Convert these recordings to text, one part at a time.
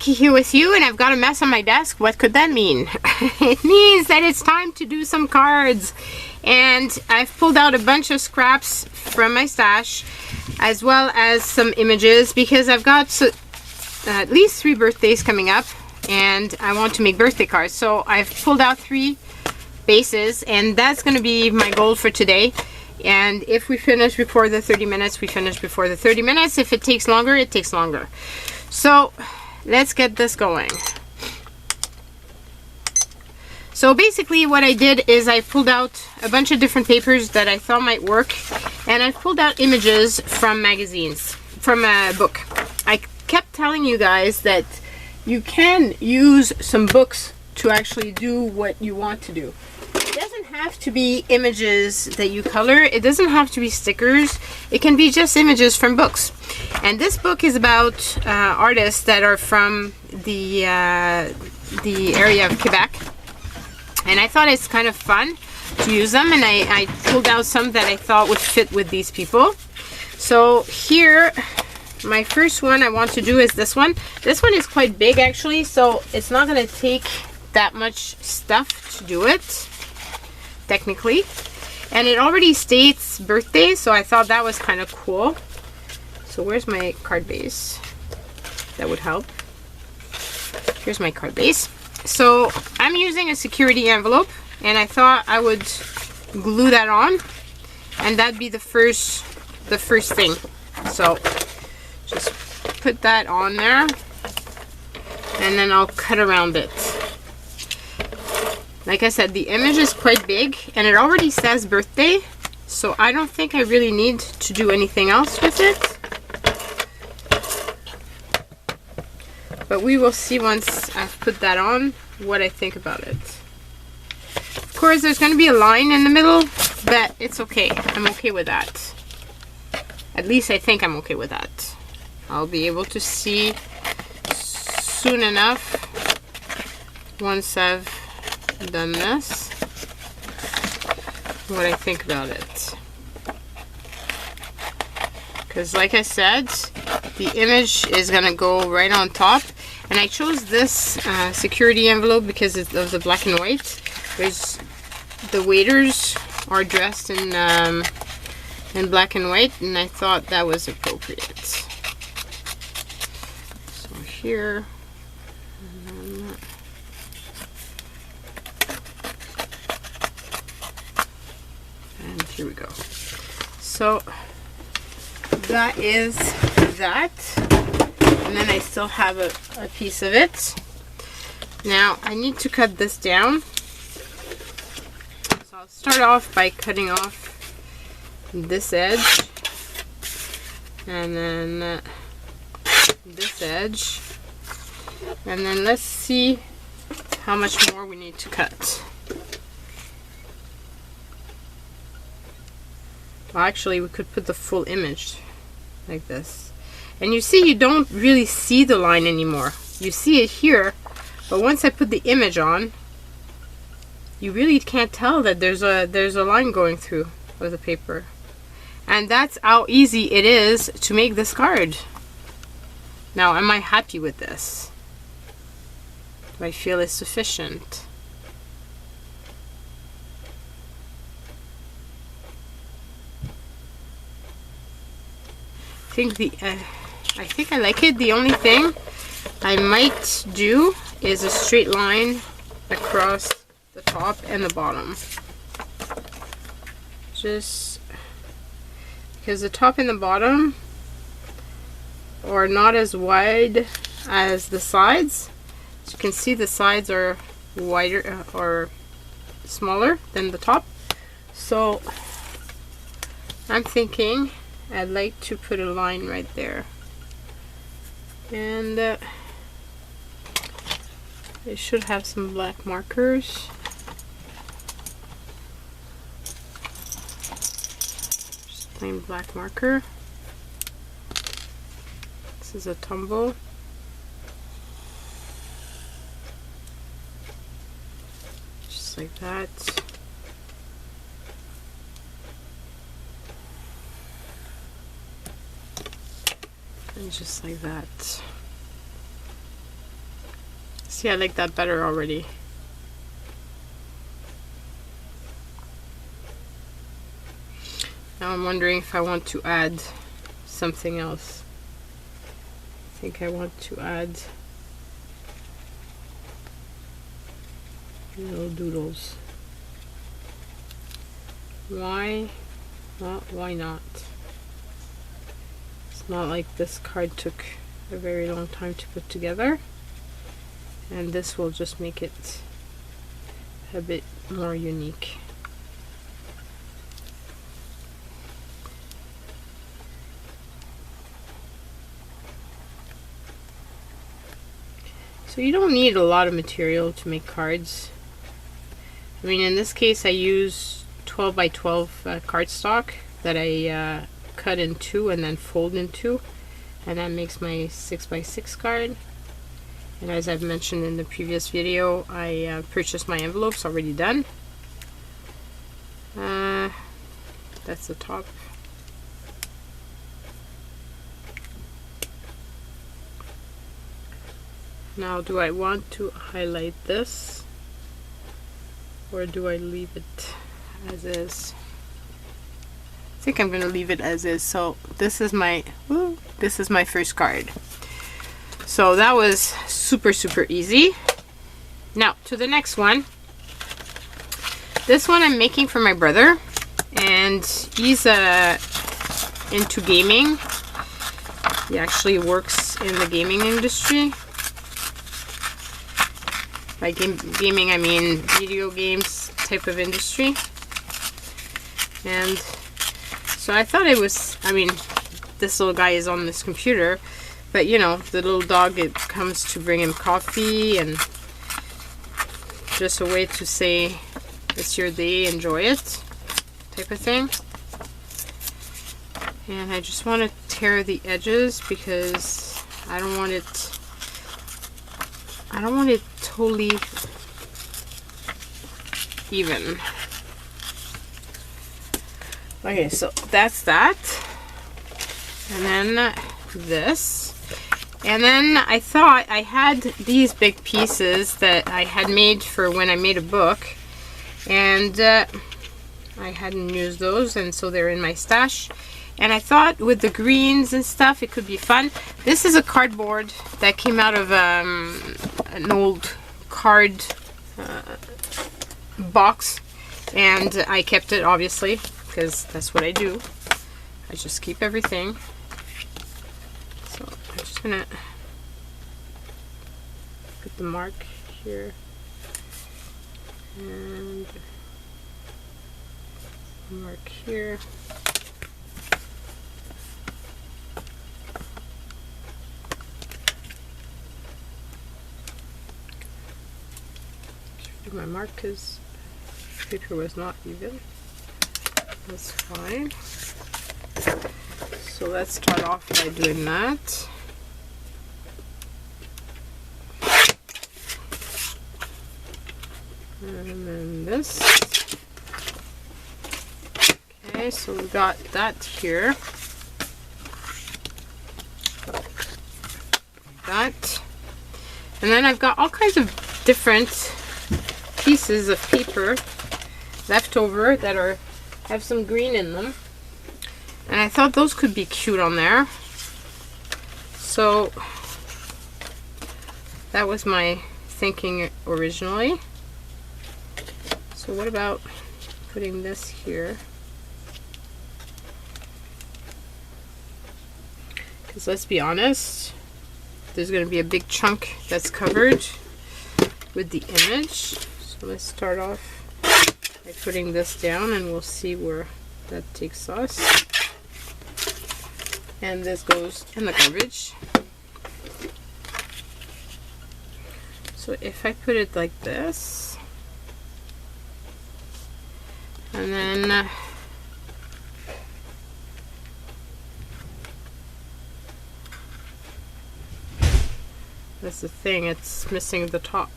Vicky here with you, and I've got a mess on my desk. What could that mean? It means that it's time to do some cards. And I've pulled out a bunch of scraps from my stash, as well as some images, because I've got at least 3 birthdays coming up, and I want to make birthday cards. So I've pulled out 3 bases, and that's going to be my goal for today. And if we finish before the 30 minutes, we finish before the 30 minutes. If it takes longer, it takes longer. So let's get this going. So basically what I did is I pulled out a bunch of different papers that I thought might work, and I pulled out images from magazines, from a book. I kept telling you guys that you can use some books to actually do what you want to do. It doesn't have to be images that you color. It doesn't have to be stickers. It can be just images from books. And this book is about artists that are from the area of Quebec. And I thought it's kind of fun to use them. And I pulled out some that I thought would fit with these people. So here, my first one I want to do is this one. This one is quite big actually, so it's not going to take that much stuff to do it, technically. And it already states birthday, so I thought that was kind of cool. So where's my card base? That would help. Here's my card base. So I'm using a security envelope, and I thought I would glue that on, and that'd be the first thing. So just put that on there, and then I'll cut around it. Like I said, the image is quite big, and it already says birthday, so I don't think I really need to do anything else with it. But we will see once I've put that on what I think about it. Of course, there's going to be a line in the middle, but it's okay. I'm okay with that. At least I think I'm okay with that. I'll be able to see soon enough once I've done this what I think about it. Because like I said, the image is going to go right on top. And I chose this security envelope because it's of the black and white. The waiters are dressed in black and white, and I thought that was appropriate. So here, and here we go. So that is that. And then I still have a piece of it. Now I need to cut this down. So I'll start off by cutting off this edge, and then this edge, and then let's see how much more we need to cut. Well, actually we could put the full image like this. And you see, you don't really see the line anymore. You see it here, but once I put the image on, you really can't tell that there's a line going through with the paper. And that's how easy it is to make this card. Now, am I happy with this? Do I feel it's sufficient? I think I like it. The only thing I might do is a straight line across the top and the bottom. Just because the top and the bottom are not as wide as the sides. As you can see, the sides are wider or smaller than the top. So I'm thinking I'd like to put a line right there. And it should have some black markers. Just plain black marker. This is a tumble. Just like that. And just like that. See, I like that better already. Now I'm wondering if I want to add something else. I think I want to add little doodles. Why? Well, why not? It's not like this card took a very long time to put together, and this will just make it a bit more unique. So you don't need a lot of material to make cards. I mean, in this case I use 12 by 12 cardstock that I cut in two and then fold in two, and that makes my 6 by 6 card. And as I've mentioned in the previous video, I purchased my envelopes already done. That's the top. Now, do I want to highlight this, or do I leave it as is? I think I'm going to leave it as is. So this is my first card. So that was super easy. Now to the next one. This one I'm making for my brother, and he's into gaming. He actually works in the gaming industry. By gaming, I mean video games type of industry. And so I thought it was, I mean, this little guy is on this computer, but you know, the little dog, it comes to bring him coffee, and just a way to say it's your day, enjoy it type of thing. And I just want to tear the edges because I don't want it totally even. Okay, so that's that. And then this. And then I thought I had these big pieces that I had made for when I made a book. And I hadn't used those, and so they're in my stash. And I thought with the greens and stuff, it could be fun. This is a cardboard that came out of an old card box, and I kept it obviously because that's what I do. I just keep everything. So I'm just gonna put the mark here and mark here. Do my mark because paper was not even. That's fine. So let's start off by doing that. And then this. Okay, so we got that here. That. And then I've got all kinds of different pieces of paper left over that have some green in them, and I thought those could be cute on there. So that was my thinking originally. So what about putting this here? Because let's be honest, there's going to be a big chunk that's covered with the image. So let's start off by putting this down, and we'll see where that takes us. And this goes in the garbage. So if I put it like this, and then that's the thing, it's missing the top.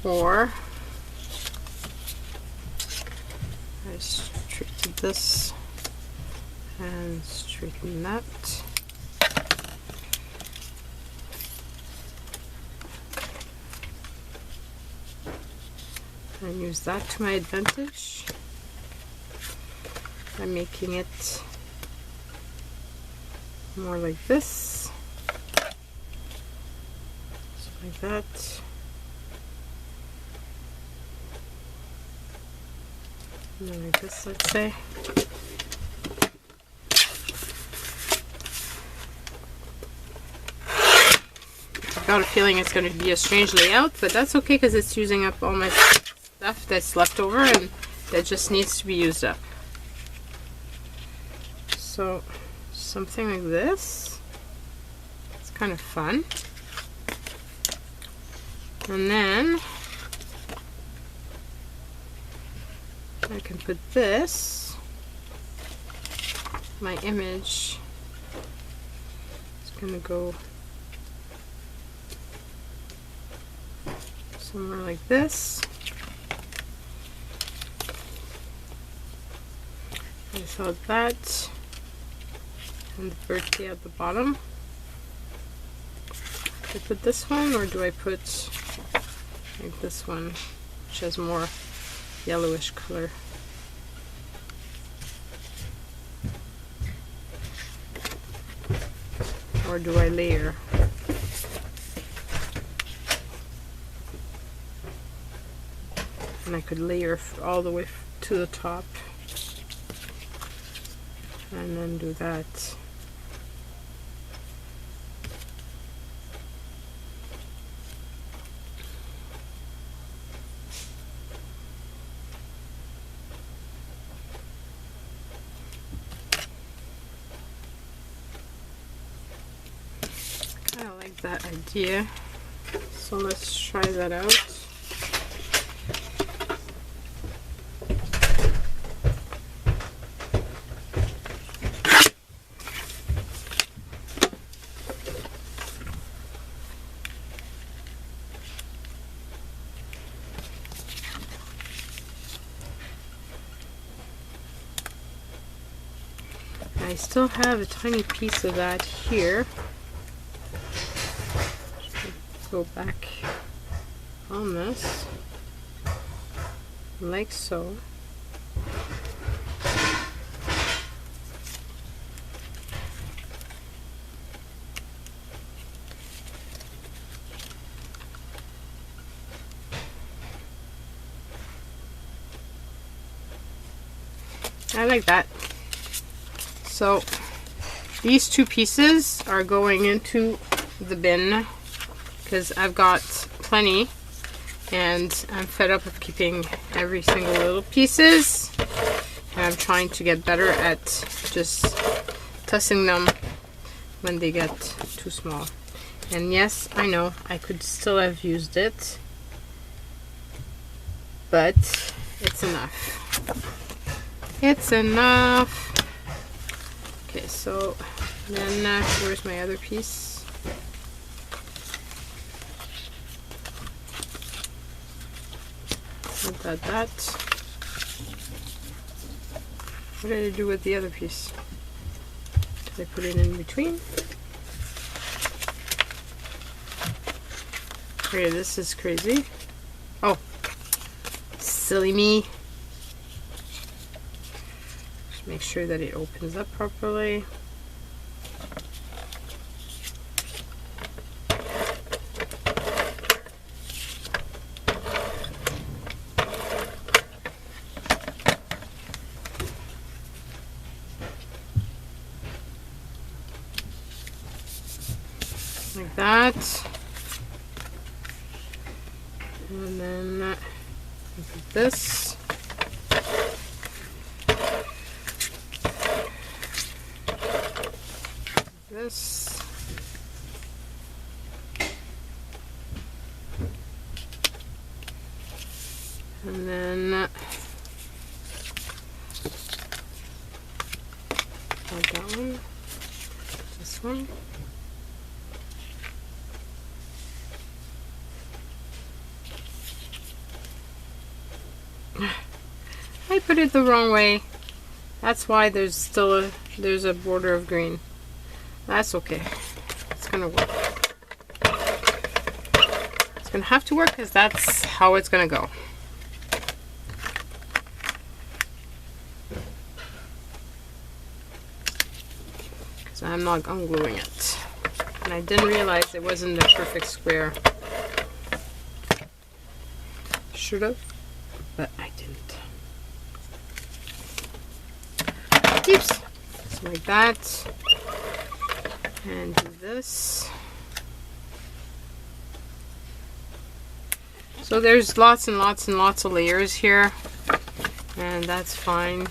Or I straighten this and straighten that. And use that to my advantage by making it more like this, so like that, and then like this, let's say. I've got a feeling it's going to be a strange layout, but that's okay because it's using up all my stuff that's left over and that just needs to be used up. So something like this. It's kind of fun. And then I can put this, my image, it's going to go somewhere like this. I thought that, and the birthday at the bottom. Do I put this one, or do I put like this one, which has more yellowish color? Or do I layer? And I could layer all the way to the top. And then do that. I like that idea. So let's try that out. I still have a tiny piece of that here. Go back on this, like so. I like that. So these two pieces are going into the bin because I've got plenty and I'm fed up of keeping every single little pieces, and I'm trying to get better at just tossing them when they get too small. And yes, I know I could still have used it, but it's enough. It's enough. Okay, so then where's my other piece? That. What did I do with the other piece? Did I put it in between? Okay, this is crazy. Oh, silly me. Just make sure that it opens up properly. Like that. And then put this. This. And then that one. This one. I put it the wrong way. That's why there's still a there's a border of green. That's okay. It's gonna work. It's gonna have to work because that's how it's gonna go. Because I'm not ungluing it. And I didn't realize it wasn't a perfect square. Should have, but I didn't. Oops. So like that. And do this. So there's lots and lots and lots of layers here. And that's fine.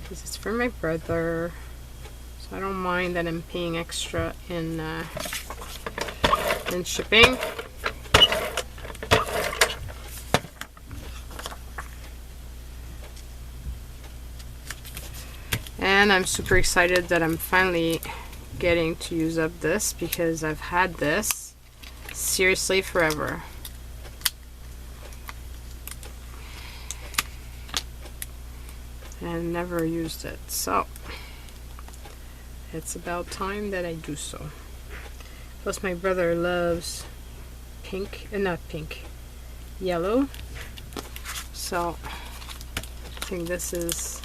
Because it's for my brother. So I don't mind that I'm paying extra in shipping. And I'm super excited that I'm finally getting to use up this because I've had this seriously forever. And never used it. So it's about time that I do so. Plus my brother loves pink, not pink, yellow. So I think this is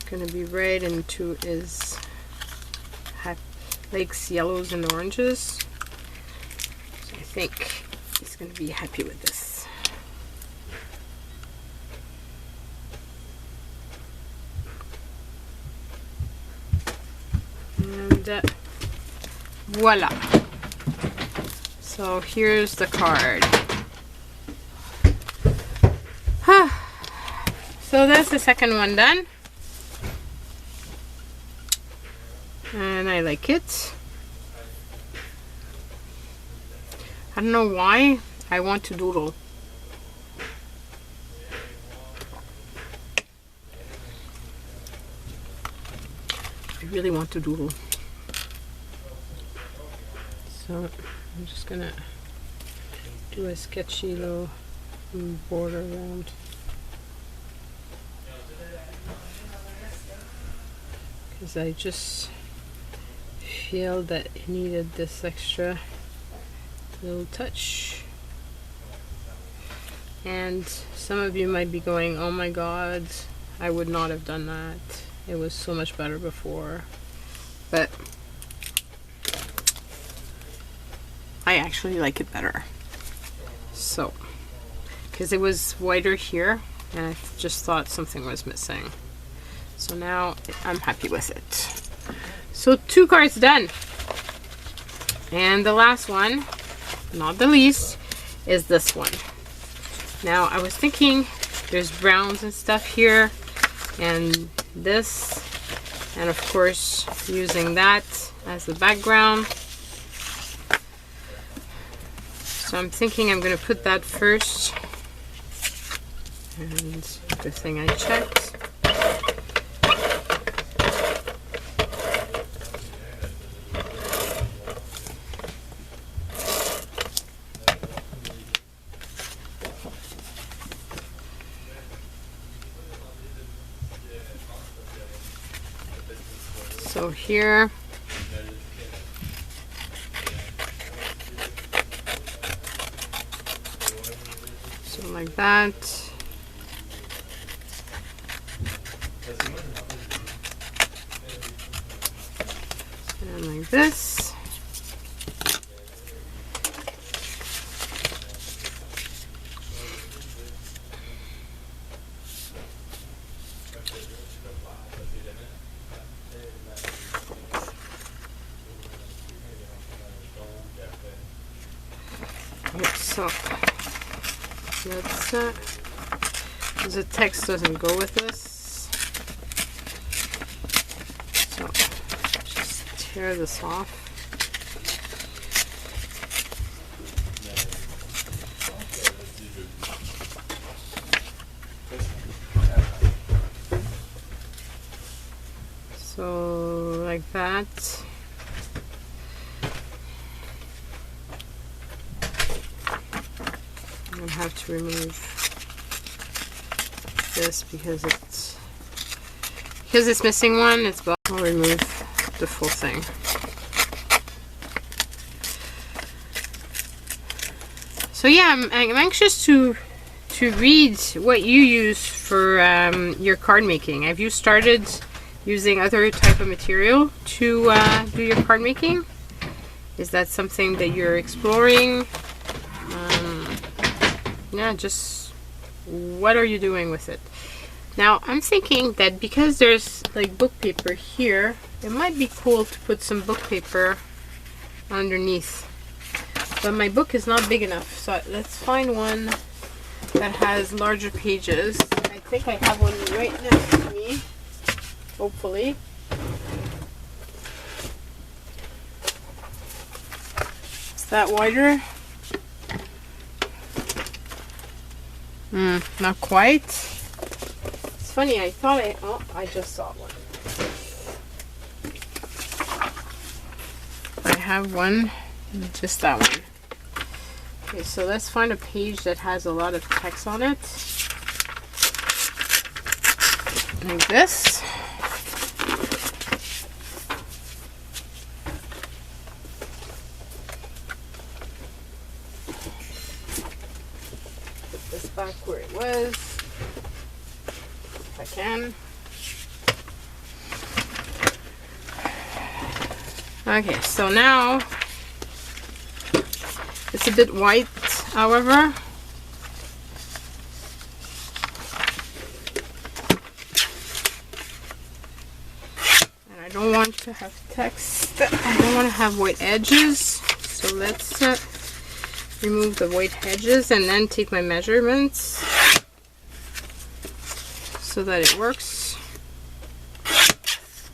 going to be right into his likes yellows and oranges. So I think he's going to be happy with this. And voila. So here's the card. So that's the second one done. And I like it. I don't know why I want to doodle. I really want to doodle. So I'm just gonna do a sketchy little border around. Because I just feel that it needed this extra little touch. And some of you might be going, oh my god, I would not have done that. It was so much better before. But I actually like it better. So, because it was whiter here and I just thought something was missing. So now I'm happy with it. So 2 cards done. And the last one, not the least, is this one. Now I was thinking there's browns and stuff here and this, and of course using that as the background. So I'm thinking I'm going to put that first. And good thing I checked. So here, so like that, and like this, so let's the text doesn't go with this, so just tear this off. So like that. I'm gonna have to remove this because it's because it's missing one, I'll remove the full thing. So yeah, I'm anxious to read what you use for your card making. Have you started using other type of material to do your card making? Is that something that you're exploring? Yeah, just what are you doing with it? Now I'm thinking that because there's like book paper here, it might be cool to put some book paper underneath. But my book is not big enough, so let's find one that has larger pages. I think I have one right next to me, hopefully. Is that wider? Not quite. It's funny, I thought I just saw one. I have one, just that one. Okay, so let's find a page that has a lot of text on it. Like this. Put this back where it was, if I can. Okay, so now it's a bit white, however. And I don't want to have text. I don't want to have white edges. So let's remove the white edges and then take my measurements so that it works.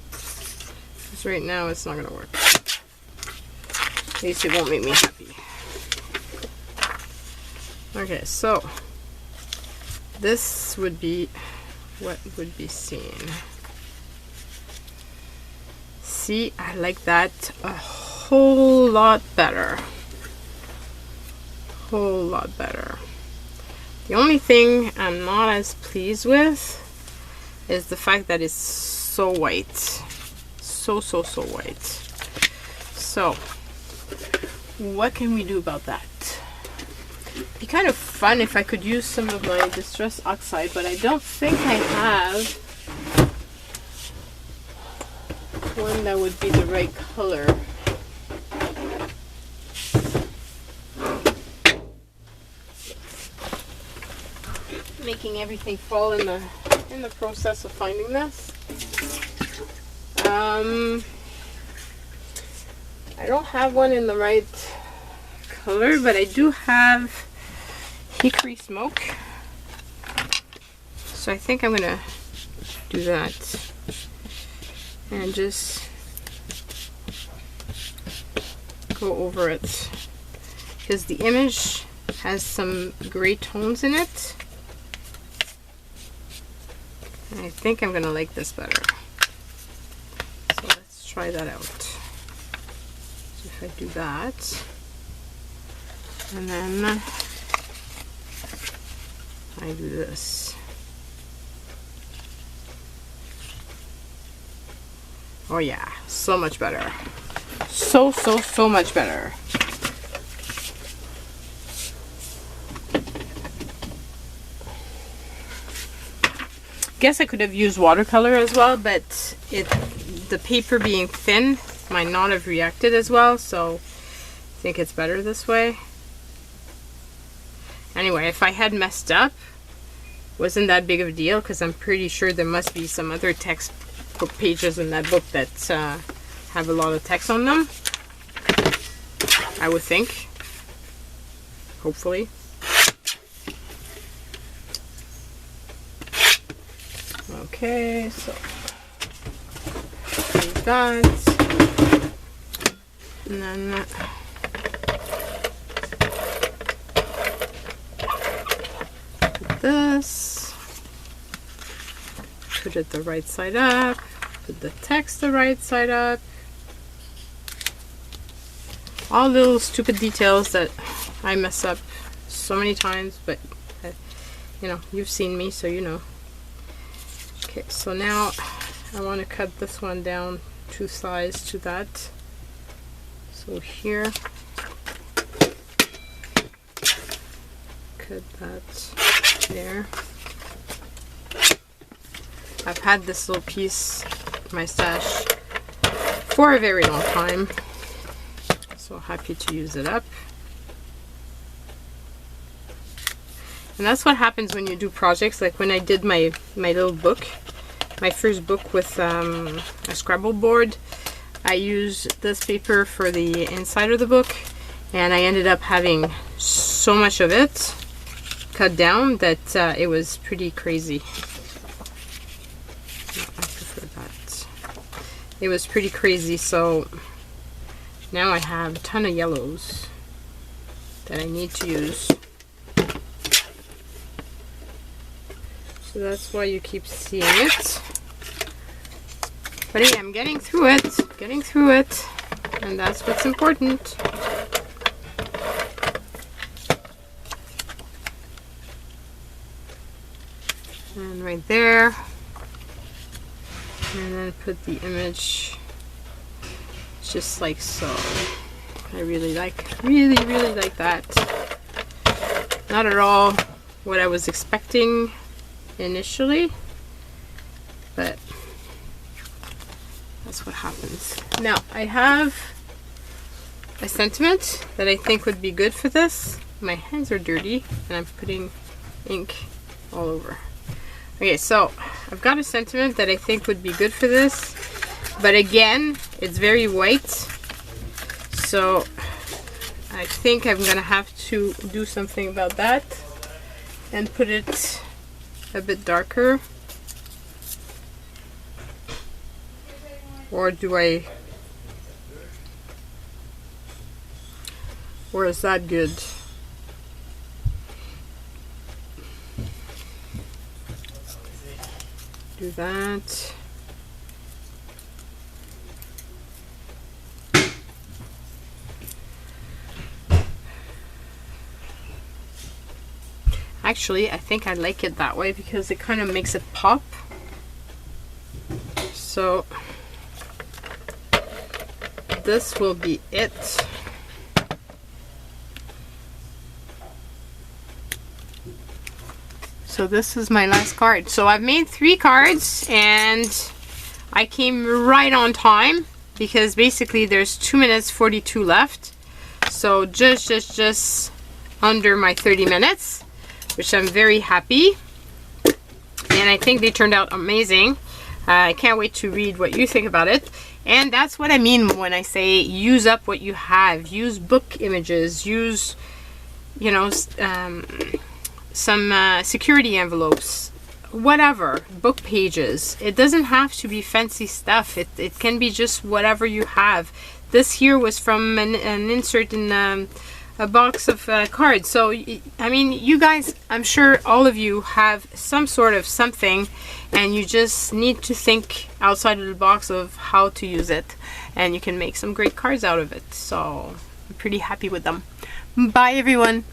Because right now it's not going to work. At least it won't make me happy. Okay, so this would be what would be seen. See, I like that a whole lot better. Whole lot better. The only thing I'm not as pleased with is the fact that it's so white. So white. So, what can we do about that? It'd be kind of fun if I could use some of my Distress Oxide, but I don't think I have one that would be the right color. Making everything fall in the process of finding this. I don't have one in the right color, but I do have hickory smoke, so I think I'm gonna do that and just go over it, because the image has some gray tones in it, and I think I'm gonna like this better. So let's try that out. So if I do that, and then I do this. Oh yeah, so much better. So much better. Guess I could have used watercolor as well, but the paper being thin might not have reacted as well, so I think it's better this way. Anyway, if I had messed up, wasn't that big of a deal, because I'm pretty sure there must be some other textbook pages in that book that have a lot of text on them. I would think. Hopefully. Okay, so do that. And then this, put it the right side up, put the text the right side up. All little stupid details that I mess up so many times, but you know, you've seen me, so you know. Okay, so now I want to cut this one down to size to that. So here, cut that there. I've had this little piece in my stash for a very long time, so happy to use it up. And that's what happens when you do projects, like when I did my little book, my first book with a Scrabble board. I used this paper for the inside of the book, and I ended up having so much of it cut down that it was pretty crazy. I prefer that. It was pretty crazy, so now I have a ton of yellows that I need to use. So that's why you keep seeing it. But yeah, I'm getting through it, and that's what's important. And right there, and then put the image just like so. I really like that. Not at all what I was expecting initially, but that's what happens. Now I have a sentiment that I think would be good for this. My hands are dirty and I'm putting ink all over. Okay, so I've got a sentiment that I think would be good for this, but again, it's very white, so I think I'm gonna have to do something about that and put it a bit darker. Or do I, or is that good? Do that. Actually, I think I like it that way because it kind of makes it pop. So this will be it. So this is my last card. So I've made 3 cards and I came right on time because basically there's 2 minutes 42 left. So just under my 30 minutes, which I'm very happy. And I think they turned out amazing. I can't wait to read what you think about it. And that's what I mean when I say use up what you have. Use book images, use, you know, some security envelopes, whatever, book pages. It doesn't have to be fancy stuff. It can be just whatever you have. This here was from an insert in a box of cards. So, I mean, you guys, I'm sure all of you have some sort of something, and you just need to think outside of the box of how to use it, and you can make some great cards out of it. So, I'm pretty happy with them. Bye, everyone.